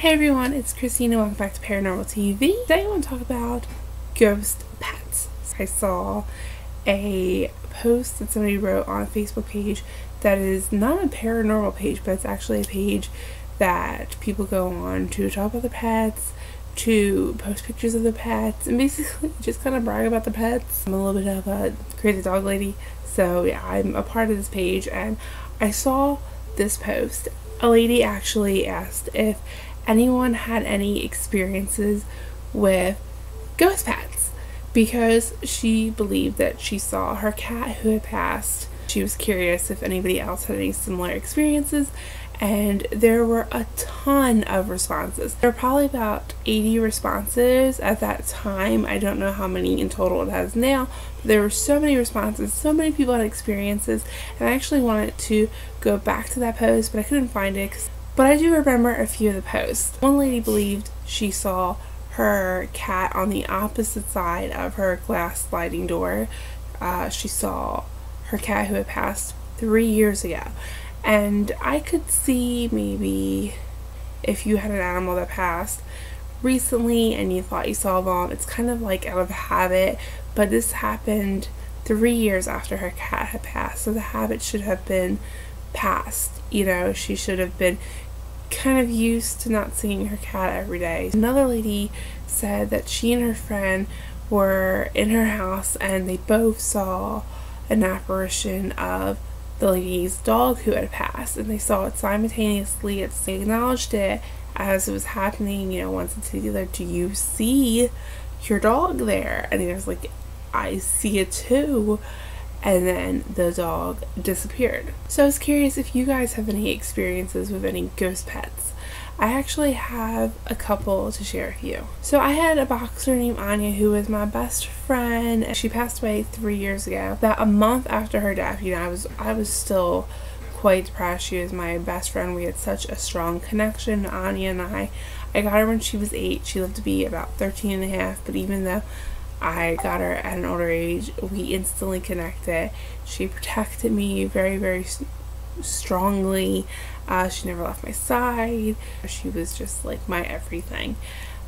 Hey everyone, it's Christina. Welcome back to Paranormal TV. Today I want to talk about ghost pets. I saw a post that somebody wrote on a Facebook page that is not a paranormal page, but it's actually a page that people go on to talk about the pets, to post pictures of the pets, and basically just kind of brag about the pets. I'm a little bit of a crazy dog lady, so yeah, I'm a part of this page, and I saw this post. A lady actually asked if anyone had any experiences with ghost pets because she believed that she saw her cat who had passed. She was curious if anybody else had any similar experiences, and there were a ton of responses. There were probably about 80 responses at that time. I don't know how many in total it has now, but there were so many responses, so many people had experiences, and I actually wanted to go back to that post, but I couldn't find it. But I do remember a few of the posts. One lady believed she saw her cat on the opposite side of her glass sliding door. She saw her cat who had passed 3 years ago. And I could see maybe if you had an animal that passed recently and you thought you saw them, it's kind of like out of habit, but this happened 3 years after her cat had passed, so the habit should have been past. You know, she should have been kind of used to not seeing her cat every day. Another lady said that she and her friend were in her house and they both saw an apparition of the lady's dog who had passed, and they saw it simultaneously. They acknowledged it as it was happening, you know, one said to the other, "Do you see your dog there?" And he was like, "I see it too." And then the dog disappeared. So I was curious if you guys have any experiences with any ghost pets. I actually have a couple to share with you. So I had a boxer named Anya who was my best friend. She passed away 3 years ago. About a month after her death, you know, I was still quite depressed. She was my best friend. We had such a strong connection, Anya and I. I got her when she was 8. She lived to be about 13 and a half, but even though I got her at an older age, we instantly connected. She protected me very, very strongly. She never left my side. She was just like my everything.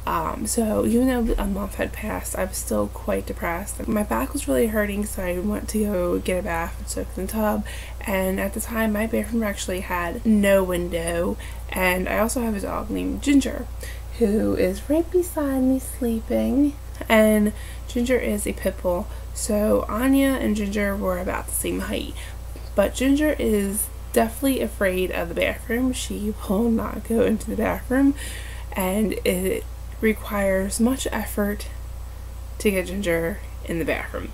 So even though a month had passed, I was still quite depressed. My back was really hurting, so I went to go get a bath and soak in the tub. And at the time, my bedroom actually had no window. And I also have a dog named Ginger, who is right beside me sleeping. And Ginger is a pit bull, so Anya and Ginger were about the same height, but Ginger is definitely afraid of the bathroom. She will not go into the bathroom, and it requires much effort to get Ginger in the bathroom.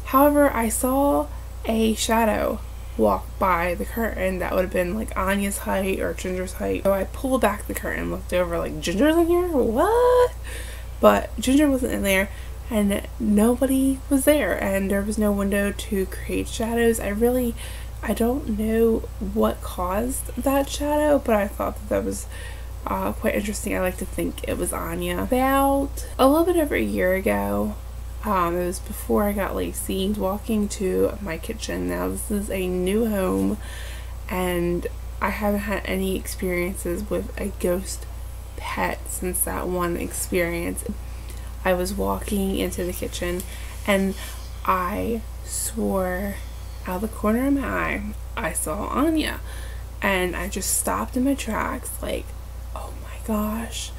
However, I saw a shadow walk by the curtain that would have been like Anya's height or Ginger's height, so I pulled back the curtain, looked over, like, "Ginger's in here? What?" But Ginger wasn't in there, and nobody was there, and there was no window to create shadows. I don't know what caused that shadow, but I thought that was quite interesting. I like to think it was Anya. About a little bit over a year ago, it was before I got Lacey, walking to my kitchen. Now this is a new home, and I haven't had any experiences with a ghost pet since that one experience. I was walking into the kitchen and I swore out of the corner of my eye I saw Anya, and I just stopped in my tracks like, oh my gosh,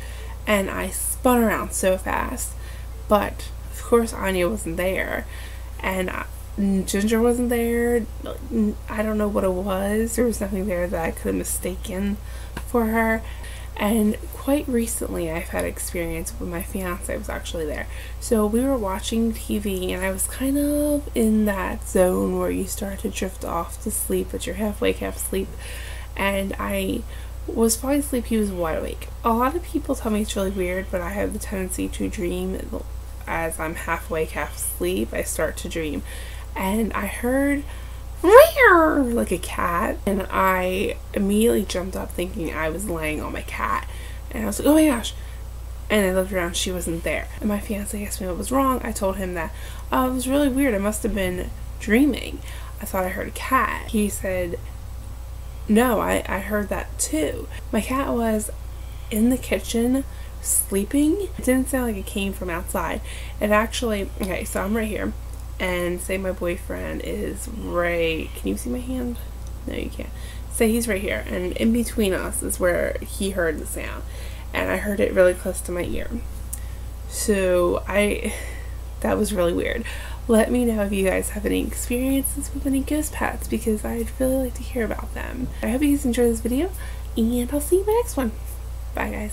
and I spun around so fast, but of course Anya wasn't there, and Ginger wasn't there. I don't know what it was. There was nothing there that I could have mistaken for her. And quite recently I've had experience with my fiance was actually there. So we were watching TV, and I was kind of in that zone where you start to drift off to sleep, but you're half awake, half asleep. And I was falling asleep, he was wide awake. A lot of people tell me it's really weird, but I have the tendency to dream as I'm half awake, half asleep. I start to dream, and I heard like a cat, and I immediately jumped up thinking I was laying on my cat, and I was like, oh my gosh, and I looked around, she wasn't there. And my fiance asked me what was wrong. I told him that, oh, it was really weird, I must have been dreaming, I thought I heard a cat. He said, no, I heard that too. My cat was in the kitchen sleeping. It didn't sound like it came from outside. It actually, okay, so I'm right here, and say my boyfriend is right, can you see my hand? No, you can't. Say he's right here, and in between us is where he heard the sound, and I heard it really close to my ear. So that was really weird. Let me know if you guys have any experiences with any ghost pets, because I'd really like to hear about them. I hope you guys enjoyed this video, and I'll see you in my next one. Bye guys.